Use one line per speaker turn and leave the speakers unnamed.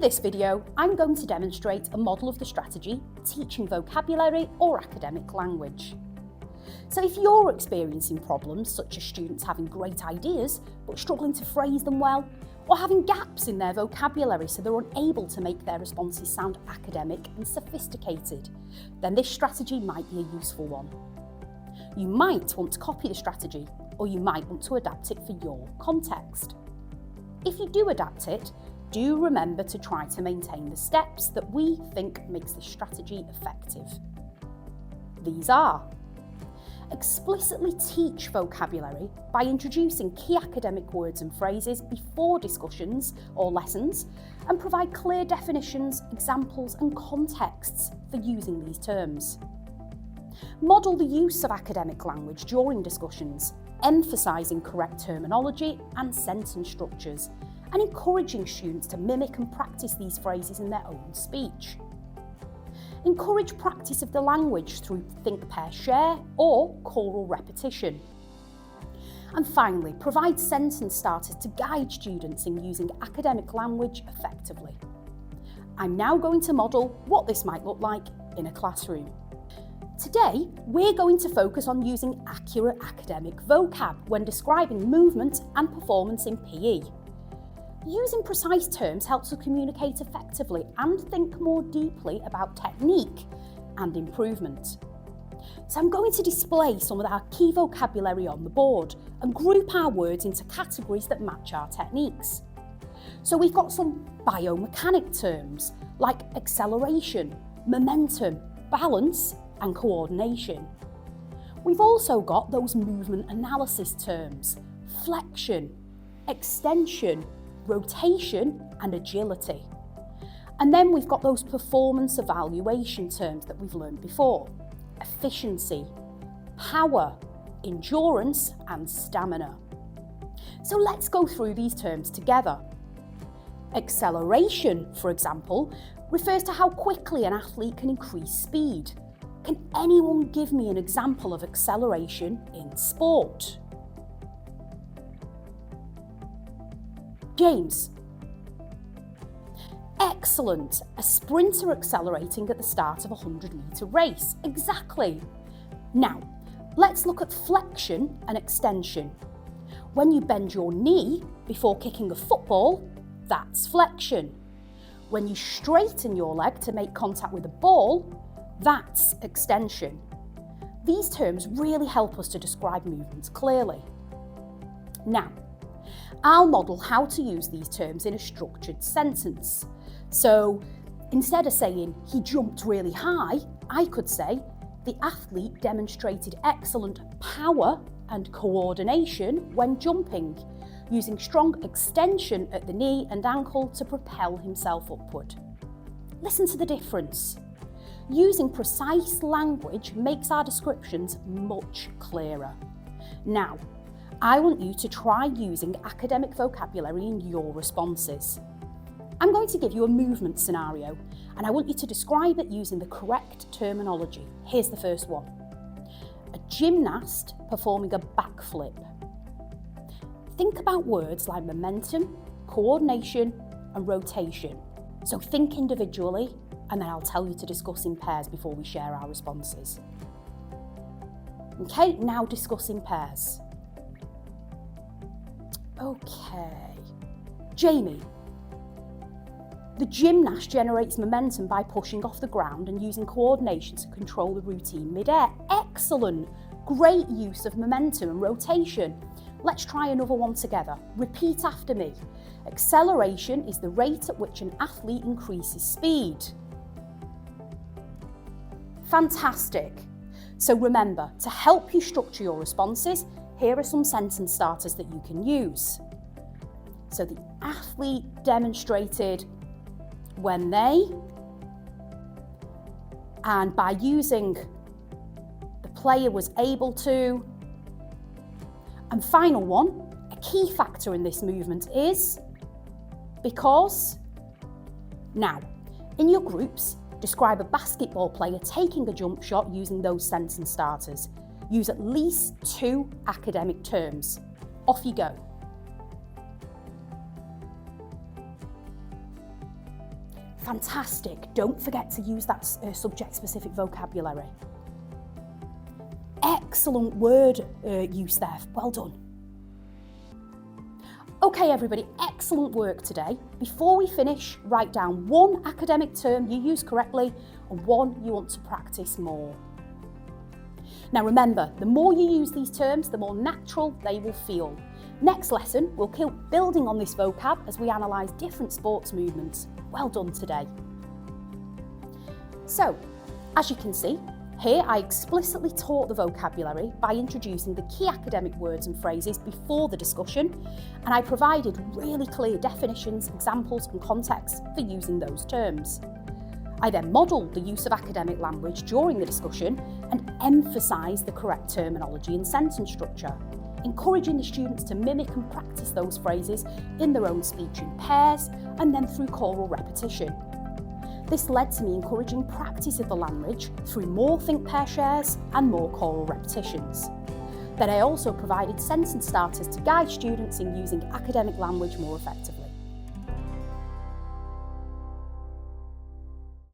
this video, I'm going to demonstrate a model of the strategy, teaching vocabulary or academic language. So if you're experiencing problems such as students having great ideas but struggling to phrase them well, or having gaps in their vocabulary so they're unable to make their responses sound academic and sophisticated, then this strategy might be a useful one. You might want to copy the strategy, or you might want to adapt it for your context. If you do adapt it, do remember to try to maintain the steps that we think makes this strategy effective. These are: explicitly teach vocabulary by introducing key academic words and phrases before discussions or lessons, and provide clear definitions, examples and contexts for using these terms. Model the use of academic language during discussions, emphasising correct terminology and sentence structures, and encouraging students to mimic and practice these phrases in their own speech. Encourage practice of the language through think, pair, share or choral repetition. And finally, provide sentence starters to guide students in using academic language effectively. I'm now going to model what this might look like in a classroom. Today, we're going to focus on using accurate academic vocab when describing movement and performance in PE. Using precise terms helps us communicate effectively and think more deeply about technique and improvement. So I'm going to display some of our key vocabulary on the board and group our words into categories that match our techniques. So we've got some biomechanic terms like acceleration, momentum, balance and coordination. We've also got those movement analysis terms: flexion, extension, rotation and agility. And then we've got those performance evaluation terms that we've learned before: efficiency, power, endurance and stamina. So let's go through these terms together. Acceleration, for example, refers to how quickly an athlete can increase speed. Can anyone give me an example of acceleration in sport? James. Excellent. A sprinter accelerating at the start of a 100-metre race. Exactly. Now, let's look at flexion and extension. When you bend your knee before kicking a football, that's flexion. When you straighten your leg to make contact with a ball, that's extension. These terms really help us to describe movements clearly. Now, I'll model how to use these terms in a structured sentence. So instead of saying he jumped really high, I could say the athlete demonstrated excellent power and coordination when jumping, using strong extension at the knee and ankle to propel himself upward. Listen to the difference. Using precise language makes our descriptions much clearer. Now, I want you to try using academic vocabulary in your responses. I'm going to give you a movement scenario and I want you to describe it using the correct terminology. Here's the first one. A gymnast performing a backflip. Think about words like momentum, coordination and rotation. So think individually and then I'll tell you to discuss in pairs before we share our responses. Okay, now discuss in pairs. Okay. Jamie. The gymnast generates momentum by pushing off the ground and using coordination to control the routine mid-air. Excellent! Great use of momentum and rotation. Let's try another one together. Repeat after me. Acceleration is the rate at which an athlete increases speed. Fantastic! So remember, to help you structure your responses, here are some sentence starters that you can use. So the athlete demonstrated when they, and by using the player was able to. And final one, a key factor in this movement is because. Now, in your groups, describe a basketball player taking a jump shot using those sentence starters. Use at least 2 academic terms. Off you go. Fantastic. Don't forget to use that subject-specific vocabulary. Excellent word use there. Well done. Okay, everybody, excellent work today. Before we finish, write down one academic term you use correctly and one you want to practice more. Now remember, the more you use these terms, the more natural they will feel. Next lesson, we'll keep building on this vocab as we analyse different sports movements. Well done today. So, as you can see, here I explicitly taught the vocabulary by introducing the key academic words and phrases before the discussion, and I provided really clear definitions, examples and context for using those terms. I then modelled the use of academic language during the discussion and emphasised the correct terminology and sentence structure, encouraging the students to mimic and practice those phrases in their own speech in pairs and then through choral repetition. This led to me encouraging practice of the language through more think pair shares and more choral repetitions. Then I also provided sentence starters to guide students in using academic language more effectively.